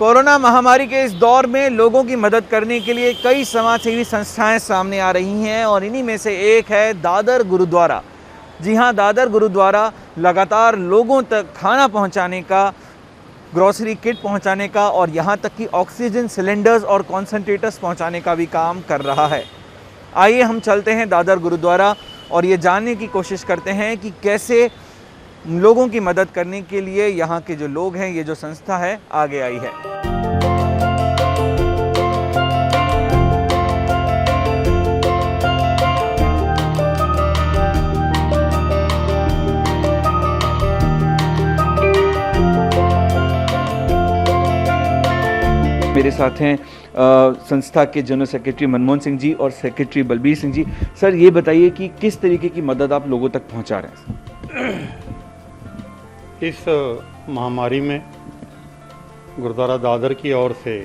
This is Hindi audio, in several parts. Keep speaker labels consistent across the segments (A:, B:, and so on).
A: कोरोना महामारी के इस दौर में लोगों की मदद करने के लिए कई समाजसेवी संस्थाएं सामने आ रही हैं और इन्हीं में से एक है दादर गुरुद्वारा। जी हां, दादर गुरुद्वारा लगातार लोगों तक खाना पहुंचाने का, ग्रोसरी किट पहुंचाने का और यहां तक कि ऑक्सीजन सिलेंडर्स और कॉन्सेंट्रेटर्स पहुंचाने का भी काम कर रहा है। आइए हम चलते हैं दादर गुरुद्वारा और ये जानने की कोशिश करते हैं कि कैसे लोगों की मदद करने के लिए यहाँ के जो लोग हैं, ये जो संस्था है, आगे आई है। मेरे साथ हैं संस्था के जनरल सेक्रेटरी मनमोहन सिंह जी और सेक्रेटरी बलबीर सिंह जी। सर, ये बताइए कि किस तरीके की मदद आप लोगों तक पहुंचा रहे हैं?
B: इस महामारी में गुरुद्वारा दादर की ओर से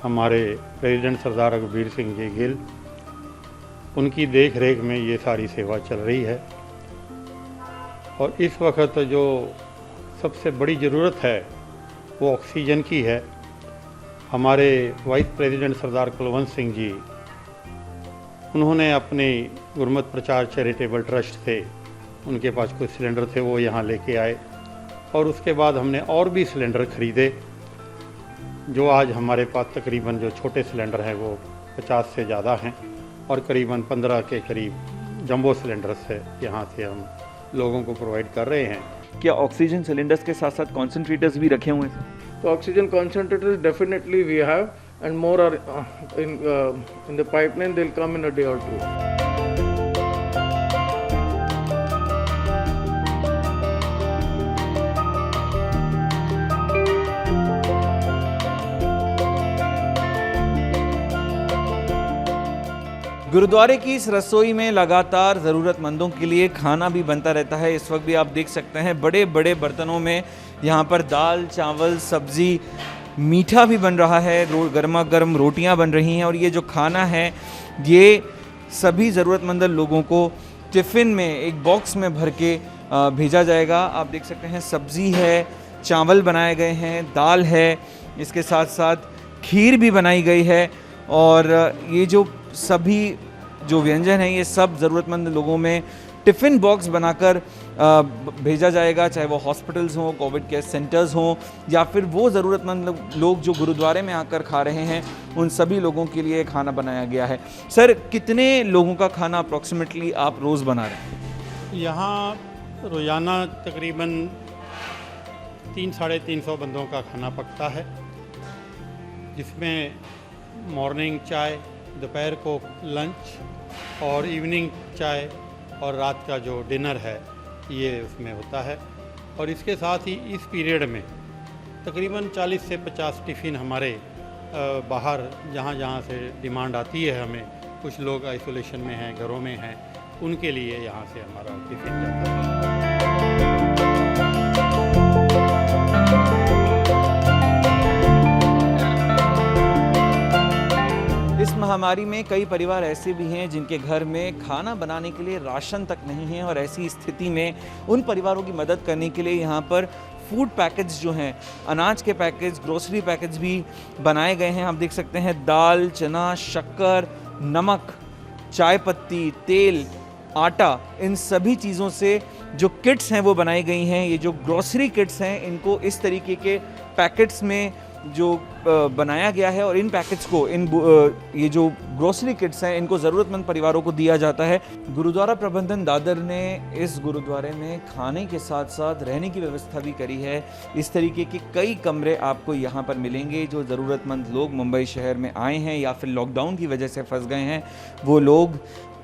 B: हमारे प्रेसिडेंट सरदार रघुवीर सिंह जी गिल, उनकी देख रेख में ये सारी सेवा चल रही है। और इस वक्त जो सबसे बड़ी ज़रूरत है वो ऑक्सीजन की है। हमारे वाइस प्रेसिडेंट सरदार कुलवंत सिंह जी, उन्होंने अपने गुरमत प्रचार चैरिटेबल ट्रस्ट से, उनके पास कुछ सिलेंडर थे, वो यहाँ लेके आए और उसके बाद हमने और भी सिलेंडर ख़रीदे, जो आज हमारे पास तकरीबन जो छोटे सिलेंडर हैं वो 50 से ज़्यादा हैं और करीबन 15 के करीब जंबो सिलेंडर से यहाँ से हम लोगों को प्रोवाइड कर रहे हैं।
A: क्या ऑक्सीजन सिलेंडर्स के साथ साथ कॉन्सेंट्रेटर्स भी रखे हुए हैं?
C: So oxygen concentrators definitely we have, and more are in the pipeline. They'll come in a day or two.
A: गुरुद्वारे की इस रसोई में लगातार ज़रूरतमंदों के लिए खाना भी बनता रहता है। इस वक्त भी आप देख सकते हैं बड़े बड़े बर्तनों में यहाँ पर दाल, चावल, सब्ज़ी, मीठा भी बन रहा है, गर्मा गर्म रोटियाँ बन रही हैं और ये जो खाना है ये सभी ज़रूरतमंद लोगों को टिफ़िन में एक बॉक्स में भर के भेजा जाएगा। आप देख सकते हैं सब्ज़ी है, चावल बनाए गए हैं, दाल है, इसके साथ साथ खीर भी बनाई गई है और ये जो सभी जो व्यंजन हैं ये सब ज़रूरतमंद लोगों में टिफ़िन बॉक्स बनाकर भेजा जाएगा, चाहे वो हॉस्पिटल्स हों, कोविड केयर सेंटर्स हों या फिर वो ज़रूरतमंद लोग जो गुरुद्वारे में आकर खा रहे हैं, उन सभी लोगों के लिए खाना बनाया गया है। सर, कितने लोगों का खाना अप्रॉक्सीमेटली आप रोज़ बना रहे हैं?
B: यहाँ रोज़ाना तकरीबन 300-350 बंदों का खाना पकता है, जिसमें मॉर्निंग चाय, दोपहर को लंच और इवनिंग चाय और रात का जो डिनर है ये उसमें होता है। और इसके साथ ही इस पीरियड में तकरीबन 40 से 50 टिफ़िन हमारे बाहर जहाँ जहाँ से डिमांड आती है, हमें कुछ लोग आइसोलेशन में हैं, घरों में हैं, उनके लिए यहाँ से हमारा टिफ़िन जाता है।
A: इस महामारी में कई परिवार ऐसे भी हैं जिनके घर में खाना बनाने के लिए राशन तक नहीं है और ऐसी स्थिति में उन परिवारों की मदद करने के लिए यहाँ पर फूड पैकेज जो हैं, अनाज के पैकेज, ग्रोसरी पैकेज भी बनाए गए हैं। आप देख सकते हैं दाल, चना, शक्कर, नमक, चाय पत्ती, तेल, आटा, इन सभी चीज़ों से जो किट्स हैं वो बनाई गई हैं। ये जो ग्रोसरी किट्स हैं इनको इस तरीके के पैकेट्स में जो बनाया गया है और इन पैकेट्स को ये जो ग्रोसरी किट्स हैं इनको ज़रूरतमंद परिवारों को दिया जाता है। गुरुद्वारा प्रबंधन दादर ने इस गुरुद्वारे में खाने के साथ साथ रहने की व्यवस्था भी करी है। इस तरीके के कई कमरे आपको यहाँ पर मिलेंगे। जो ज़रूरतमंद लोग मुंबई शहर में आए हैं या फिर लॉकडाउन की वजह से फंस गए हैं, वो लोग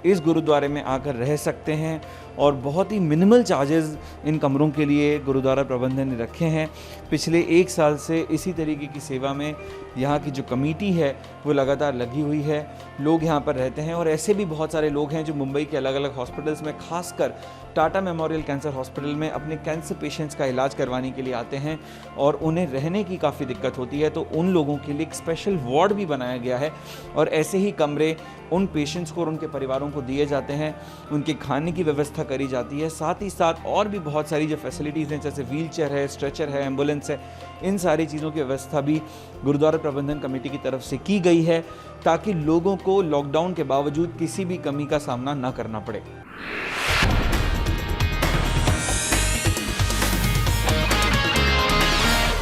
A: इस गुरुद्वारे में आकर रह सकते हैं और बहुत ही मिनिमल चार्जेस इन कमरों के लिए गुरुद्वारा प्रबंधन ने रखे हैं। पिछले 1 साल से इसी तरीके की सेवा में यहाँ की जो कमेटी है वो लगातार लगी हुई है। लोग यहाँ पर रहते हैं और ऐसे भी बहुत सारे लोग हैं जो मुंबई के अलग अलग हॉस्पिटल्स में, खासकर टाटा मेमोरियल कैंसर हॉस्पिटल में अपने कैंसर पेशेंट्स का इलाज करवाने के लिए आते हैं और उन्हें रहने की काफ़ी दिक्कत होती है, तो उन लोगों के लिए एक स्पेशल वार्ड भी बनाया गया है और ऐसे ही कमरे उन पेशेंट्स को और उनके परिवारों को दिए जाते हैं, उनके खाने की व्यवस्था करी जाती है। साथ ही साथ और भी बहुत सारी जो फैसिलिटीज़ हैं, जैसे व्हीलचेयर है, स्ट्रेचर है, एम्बुलेंस है, इन सारी चीज़ों की व्यवस्था भी गुरुद्वारा प्रबंधन कमेटी की तरफ से की गई है, ताकि लोगों को लॉकडाउन के बावजूद किसी भी कमी का सामना न करना पड़े।